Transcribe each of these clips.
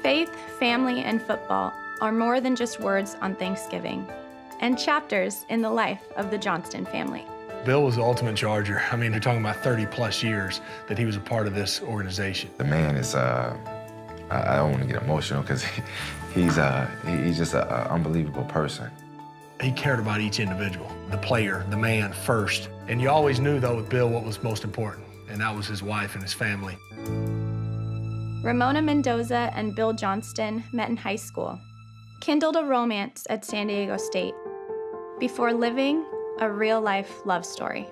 Faith, family, and football are more than just words on Thanksgiving and chapters in the life of the Johnston family. Bill was the ultimate Charger. I mean, you're talking about 30-plus years that he was a part of this organization. The man is, I don't want to get emotional because he's just an unbelievable person. He cared about each individual, the player, the man first. And you always knew, though, with Bill what was most important, and that was his wife and his family. Ramona Mendoza and Bill Johnston met in high school, kindled a romance at San Diego State, before living a real-life love story.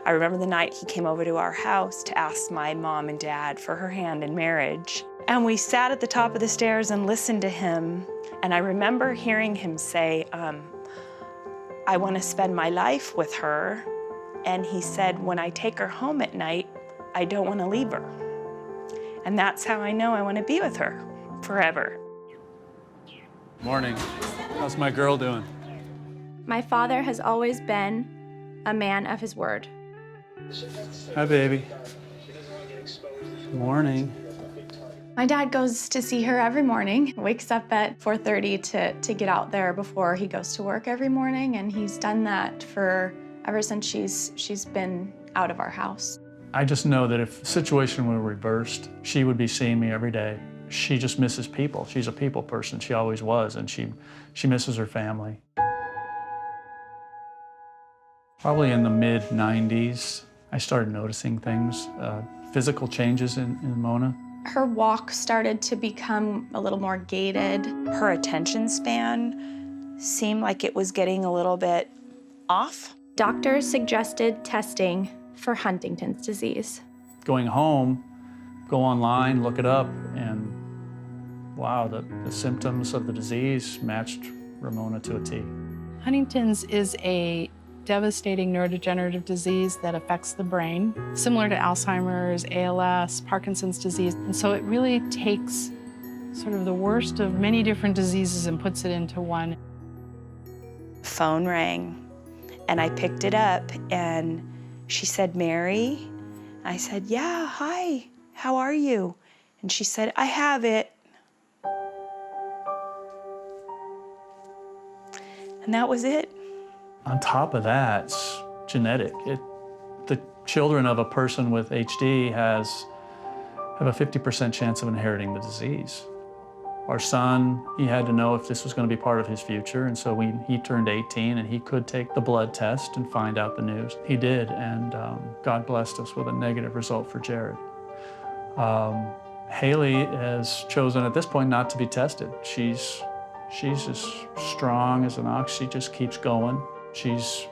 I remember the night he came over to our house to ask my mom and dad for her hand in marriage. And we sat at the top of the stairs and listened to him. And I remember hearing him say, I want to spend my life with her. And he said, when I take her home at night, I don't want to leave her. And that's how I know I want to be with her forever. Morning. How's my girl doing? My father has always been a man of his word. Hi, baby. Morning. My dad goes to see her every morning, wakes up at 4:30 to get out there before he goes to work every morning, and he's done that ever since she's been out of our house. I just know that if the situation were reversed, she would be seeing me every day. She just misses people. She's a people person. She always was, and she misses her family. Probably in the mid-90s, I started noticing things, physical changes in Mona. Her walk started to become a little more gated. Her attention span seemed like it was getting a little bit off. Doctors suggested testing for Huntington's disease. Going home, go online, look it up, and wow, the symptoms of the disease matched Ramona to a T. Huntington's is a devastating neurodegenerative disease that affects the brain, similar to Alzheimer's, ALS, Parkinson's disease. And so it really takes sort of the worst of many different diseases and puts it into one. Phone rang, and I picked it up, and she said, Mary? I said, yeah, hi, how are you? And she said, I have it. And that was it. On top of that, it's genetic. The children of a person with HD have a 50% chance of inheriting the disease. Our son, he had to know if this was going to be part of his future, and so he turned 18 and he could take the blood test and find out the news. He did, and God blessed us with a negative result for Jared. Haley has chosen at this point not to be tested. She's as strong as an ox. She just keeps going. She's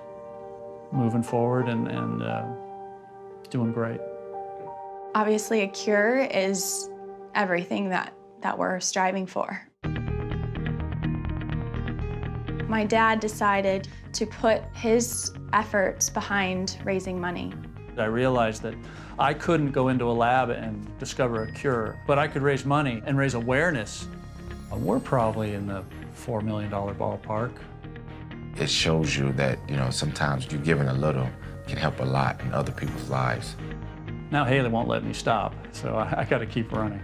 moving forward and doing great. Obviously, a cure is everything that we're striving for. My dad decided to put his efforts behind raising money. I realized that I couldn't go into a lab and discover a cure, but I could raise money and raise awareness. We're probably in the $4 million ballpark. It shows you that, sometimes you giving a little can help a lot in other people's lives. Now Haley won't let me stop, so I got to keep running.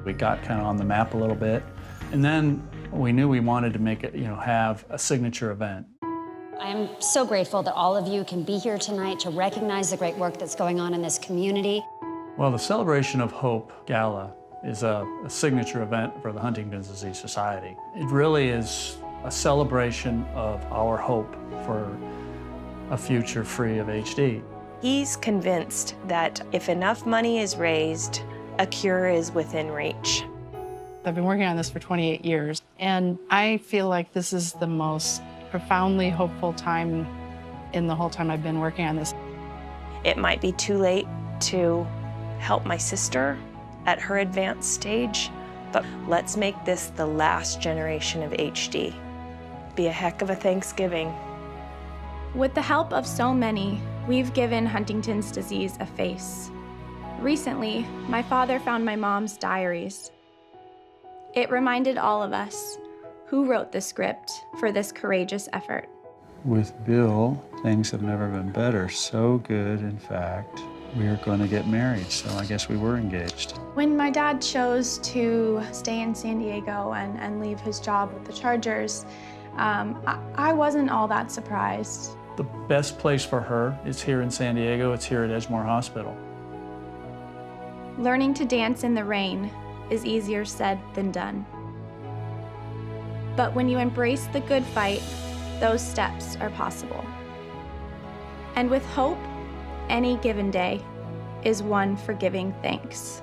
We got kind of on the map a little bit, and then we knew we wanted to make it, have a signature event. I am so grateful that all of you can be here tonight to recognize the great work that's going on in this community. Well, the Celebration of Hope Gala is a signature event for the Huntington's Disease Society. It really is a celebration of our hope for a future free of HD. He's convinced that if enough money is raised, a cure is within reach. I've been working on this for 28 years, and I feel like this is the most profoundly hopeful time in the whole time I've been working on this. It might be too late to help my sister at her advanced stage, but let's make this the last generation of HD. Be a heck of a Thanksgiving. With the help of so many, we've given Huntington's disease a face. Recently, my father found my mom's diaries. It reminded all of us who wrote the script for this courageous effort. With Bill, things have never been better. So good, in fact, we were going to get married, so I guess we were engaged. When my dad chose to stay in San Diego and leave his job with the Chargers, I wasn't all that surprised. The best place for her is here in San Diego. It's here at Edgemoor Hospital. Learning to dance in the rain is easier said than done. But when you embrace the good fight, those steps are possible. And with hope, any given day is one for giving thanks.